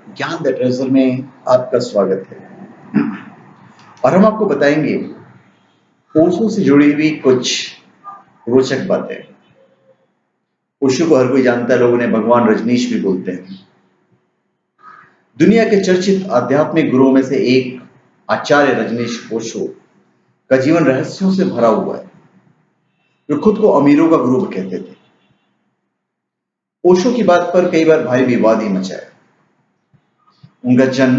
ज्ञान the treasure में आपका स्वागत है। और हम आपको बताएंगे ओशो से जुड़ी हुई कुछ रोचक बातें। ओशो को हर कोई जानता है, लोग उन्हें भगवान रजनीश भी बोलते हैं। दुनिया के चर्चित आध्यात्मिक गुरुओं में से एक आचार्य रजनीश ओशो का जीवन रहस्यों से भरा हुआ है। वे खुद को अमीरों का गुरु कहते थे। ओशो की बात पर कई बार भारी विवाद ही मचा है। उनका जन्म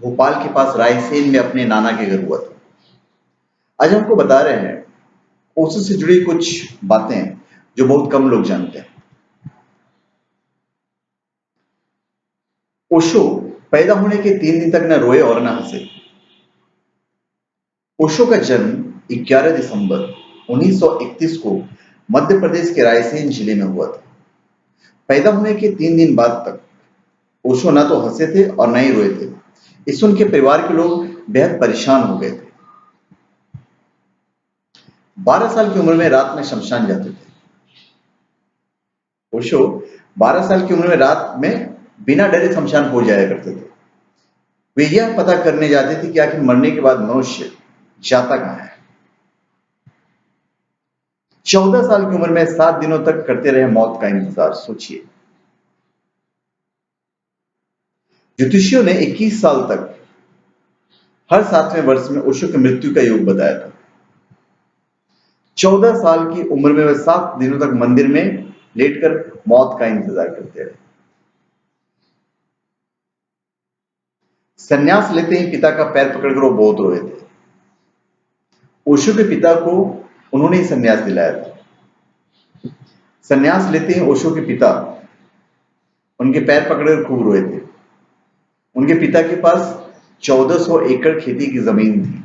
भोपाल के पास रायसेन में अपने नाना के घर हुआ था। आज हमको बता रहे हैं ओशो से जुड़ी कुछ बातें जो बहुत कम लोग जानते हैं। ओशो पैदा होने के 3 दिन तक न रोए और न हंसे। ओशो का जन्म 11 दिसंबर 1931 को मध्य प्रदेश के रायसेन जिले में हुआ था। पैदा होने के 3 दिन बाद तक ओशो न तो हंसे थे और न ही रोए थे। इससे उनके परिवार के लोग बेहद परेशान हो गए थे। 12 साल की उम्र में रात में शमशान जाते थे। ओशो 12 साल की उम्र में रात में बिना डरे शमशान पहुंच जाया करते थे। वे यह पता करने जाते थे कि आखिर मरने के बाद मनुष्य जाता कहां है। 14 साल की उम्र में 7 दिनों तक करते रहे मौत का इंतजार। सोचिए, ज्योतिषियों ने 21 साल तक हर 7वें वर्ष में ओशो की मृत्यु का योग बताया था। 14 साल की उम्र में वे 7 दिनों तक मंदिर में लेटकर मौत का इंतजार करते रहे। संन्यास लेते ही पिता का पैर पकड़कर वो बहुत रोए थे। ओशो के पिता को उन्होंने ही संन्यास दिलाया था। संन्यास लेते ही ओशो के पिता उनके पैर पकड़कर खूब रोए थे। उनके पिता के पास 1400 एकड़ खेती की जमीन थी।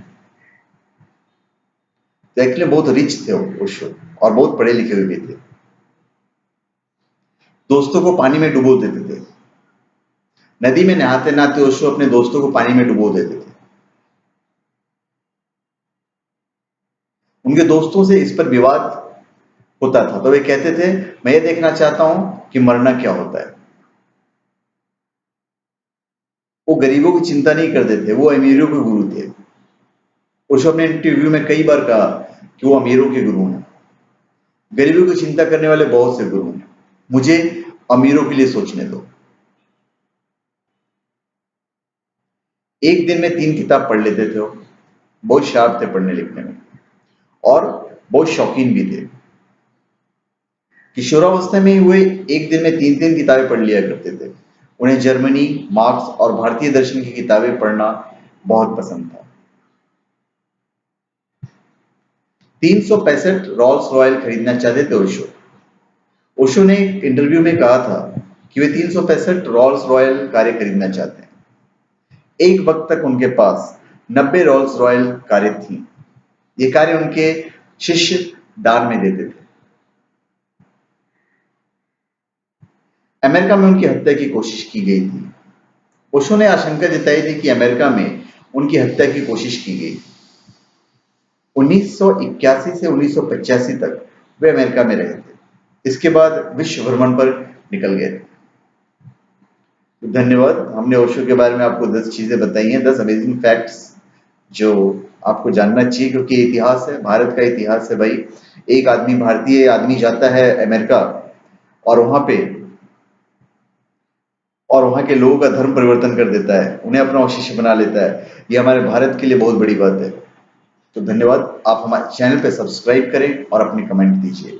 तो एक्चुअली बहुत रिच थे ओशो और बहुत पढ़े लिखे हुए भी थे। दोस्तों को पानी में डुबो देते थे। नदी में नहाते नहाते ओशो अपने दोस्तों को पानी में डुबो देते थे। उनके दोस्तों से इस पर विवाद होता था तो वे कहते थे, मैं ये देखना चाहता हूं कि मरना क्या होता है। वो गरीबों की चिंता नहीं करते थे, वो अमीरों के गुरु थे। ओशो अपने इंटरव्यू में कई बार कहा कि वो अमीरों के गुरु हैं। गरीबों की चिंता करने वाले बहुत से गुरु हैं, मुझे अमीरों के लिए सोचने दो। एक दिन में 3 किताब पढ़ लेते थे। वो बहुत शार्प थे पढ़ने लिखने में और बहुत शौकीन भी थे। किशोरावस्था में ही वे एक दिन में 3-3 किताबें पढ़ लिया करते थे। उन्हें जर्मनी, मार्क्स और भारतीय दर्शन की किताबें पढ़ना बहुत पसंद था। 365 रॉल्स रॉयल खरीदना चाहते थे ओशो। ओशो ने एक इंटरव्यू में कहा था कि वे 365 रॉल्स रॉयल कारें खरीदना चाहते हैं। एक वक्त तक उनके पास 90 रॉल्स रॉयल कारें थीं। ये कारें उनके शिष्य दान में देते थे। अमेरिका में उनकी हत्या की कोशिश की गई थी। ओशो ने आशंका जताई थी कि अमेरिका में उनकी हत्या की कोशिश की गई। 1981 से 1985 तक वे अमेरिका में रहे थे। इसके बाद विश्व भ्रमण पर निकल गए थे। तो धन्यवाद। हमने ओशो के बारे में आपको 10 चीजें बताई हैं, 10 अमेजिंग फैक्ट्स जो आपको जानना चाहिए, क्योंकि इतिहास है, भारत का इतिहास है भाई। एक आदमी, भारतीय आदमी जाता है अमेरिका और वहां के लोगों का धर्म परिवर्तन कर देता है, उन्हें अपना शिष्य बना लेता है। ये हमारे भारत के लिए बहुत बड़ी बात है। तो धन्यवाद। आप हमारे चैनल पे सब्सक्राइब करें और अपनी कमेंट दीजिए।